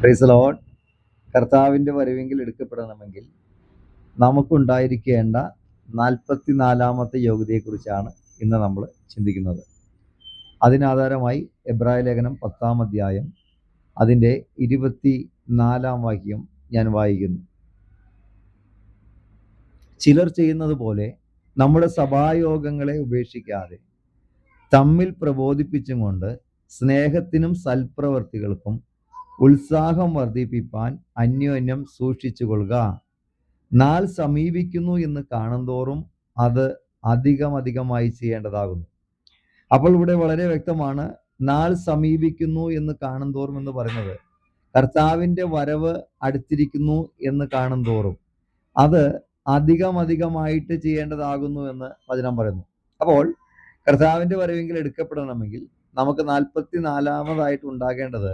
Praise the Lord. കർത്താവിൻ്റെ വരവെങ്കിൽ എടുക്കപ്പെടണമെങ്കിൽ നമുക്കുണ്ടായിരിക്കേണ്ട 44ാമത്തെ യോഗ്യതയെക്കുറിച്ചാണ് ഇന്ന് നമ്മൾ ചിന്തിക്കുന്നത്. അതിനാധാരമായി എബ്രായ ലേഖനം 10-ാം അധ്യായം അതിൻ്റെ 24-ാം വാക്യം ഞാൻ വായിക്കുന്നു. ചിലർ ചെയ്യുന്നത് പോലെ നമ്മുടെ സഭായോഗങ്ങളെ ഉപേക്ഷിക്കാതെ തമ്മിൽ പ്രബോധിപ്പിച്ചും കൊണ്ട് സ്നേഹത്തിനും സൽപ്രവർത്തികൾക്കും ഉത്സാഹം വർദ്ധിപ്പിപ്പാൻ അന്യോന്യം സൂക്ഷിച്ചു കൊള്ളുക. നാൾ സമീപിക്കുന്നു എന്ന് കാണുന്തോറും അത് അധികമായി ചെയ്യേണ്ടതാകുന്നു. അപ്പോൾ ഇവിടെ വളരെ വ്യക്തമാണ്, നാൾ സമീപിക്കുന്നു എന്ന് കാണുന്തോറും എന്ന് പറയുന്നത് കർത്താവിൻ്റെ വരവ് അടുത്തിരിക്കുന്നു എന്ന് കാണുന്തോറും അത് അധികമായിട്ട് ചെയ്യേണ്ടതാകുന്നു എന്ന് വചനം പറയുന്നു. അപ്പോൾ കർത്താവിൻ്റെ വരവെങ്കിൽ എടുക്കപ്പെടണമെങ്കിൽ നമുക്ക് 44ാമതായിട്ട് ഉണ്ടാകേണ്ടത്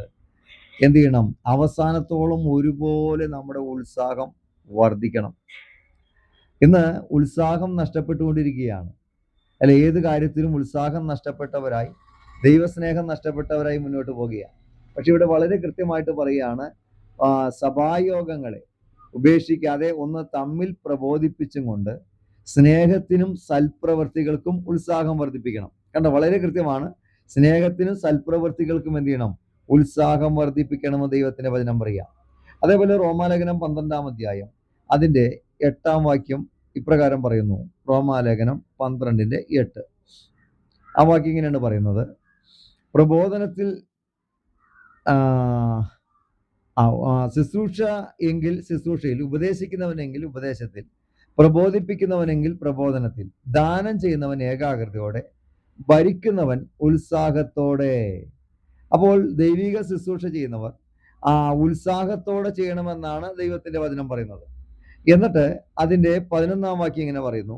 എന്ത് ചെയ്യണം? അവസാനത്തോളം ഒരുപോലെ നമ്മുടെ ഉത്സാഹം വർദ്ധിക്കണം. ഇന്ന് ഉത്സാഹം നഷ്ടപ്പെട്ടുകൊണ്ടിരിക്കുകയാണ്. അല്ല, ഏത് കാര്യത്തിലും ഉത്സാഹം നഷ്ടപ്പെട്ടവരായി, ദൈവസ്നേഹം നഷ്ടപ്പെട്ടവരായി മുന്നോട്ട് പോകുകയാണ്. പക്ഷെ ഇവിടെ വളരെ കൃത്യമായിട്ട് പറയുകയാണ്, സഭായോഗങ്ങളെ ഉപേക്ഷിക്കാതെ ഒന്ന് തമ്മിൽ പ്രബോധിപ്പിച്ചും കൊണ്ട് സ്നേഹത്തിനും സൽപ്രവർത്തികൾക്കും ഉത്സാഹം വർദ്ധിപ്പിക്കണം. കണ്ടോ, വളരെ കൃത്യമാണ്. സ്നേഹത്തിനും സൽപ്രവർത്തികൾക്കും എന്ത് ചെയ്യണം? ഉത്സാഹം വർദ്ധിപ്പിക്കണമെന്ന് ദൈവത്തിന്റെ വചനം പറയുക. അതേപോലെ റോമാലേഖനം 12-ാം അധ്യായം അതിൻ്റെ 8-ാം വാക്യം ഇപ്രകാരം പറയുന്നു. റോമാലേഖനം 12:8 ആ വാക്യം ഇങ്ങനെയാണ് പറയുന്നത്: പ്രബോധനത്തിൽ ശുശ്രൂഷ എങ്കിൽ ശുശ്രൂഷയിൽ, ഉപദേശിക്കുന്നവനെങ്കിൽ ഉപദേശത്തിൽ, പ്രബോധിപ്പിക്കുന്നവനെങ്കിൽ പ്രബോധനത്തിൽ, ദാനം ചെയ്യുന്നവൻ ഏകാഗ്രതയോടെ, ഭരിക്കുന്നവൻ ഉത്സാഹത്തോടെ. അപ്പോൾ ദൈവിക ശുശ്രൂഷ ചെയ്യുന്നവർ ഉത്സാഹത്തോടെ ചെയ്യണമെന്നാണ് ദൈവത്തിന്റെ വചനം പറയുന്നത്. എന്നിട്ട് അതിൻ്റെ 11-ാം വാക്യം ഇങ്ങനെ പറയുന്നു: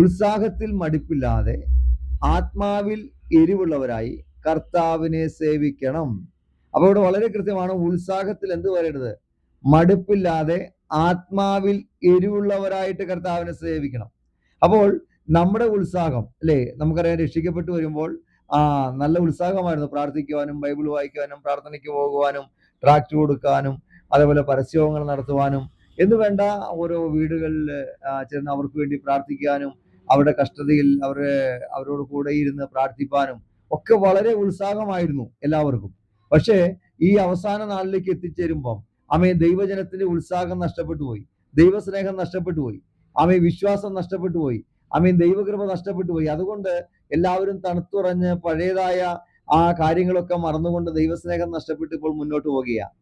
ഉത്സാഹത്തിൽ മടുപ്പില്ലാതെ ആത്മാവിൽ എരിവുള്ളവരായി കർത്താവിനെ സേവിക്കണം. അപ്പോൾ ഇവിടെ വളരെ കൃത്യമാണ്, ഉത്സാഹത്തിൽ എന്ത് പറയരുത്? മടുപ്പില്ലാതെ ആത്മാവിൽ എരിവുള്ളവരായിട്ട് കർത്താവിനെ സേവിക്കണം. അപ്പോൾ നമ്മുടെ ഉത്സാഹം, അല്ലേ, നമുക്കറിയാം, രക്ഷിക്കപ്പെട്ടു വരുമ്പോൾ നല്ല ഉത്സാഹമായിരുന്നു പ്രാർത്ഥിക്കുവാനും, ബൈബിൾ വായിക്കുവാനും, പ്രാർത്ഥനയ്ക്ക് പോകുവാനും, ട്രാക്ട് കൊടുക്കാനും, അതേപോലെ പരസ്യങ്ങൾ നടത്തുവാനും എന്ന് വേണ്ട ഓരോ വീടുകളിൽ ചെന്ന് അവർക്ക് വേണ്ടി പ്രാർത്ഥിക്കാനും, അവരുടെ കഷ്ടതയിൽ അവരോട് കൂടെ ഇരുന്ന് പ്രാർത്ഥിപ്പാനും ഒക്കെ വളരെ ഉത്സാഹമായിരുന്നു എല്ലാവർക്കും. പക്ഷേ ഈ അവസാന നാളിലേക്ക് എത്തിച്ചേരുമ്പം ദൈവജനത്തിന്റെ ഉത്സാഹം നഷ്ടപ്പെട്ടു പോയി, ദൈവസ്നേഹം നഷ്ടപ്പെട്ടു പോയി, വിശ്വാസം നഷ്ടപ്പെട്ടു പോയി, ദൈവകൃപ നഷ്ടപ്പെട്ടു പോയി. അതുകൊണ്ട് എല്ലാവരും തണുത്തുറഞ്ഞ് പഴയതായ കാര്യങ്ങളൊക്കെ മറന്നുകൊണ്ട് ദൈവസ്നേഹം നഷ്ടപ്പെട്ട് ഇപ്പോൾ മുന്നോട്ട് പോകുകയാണ്.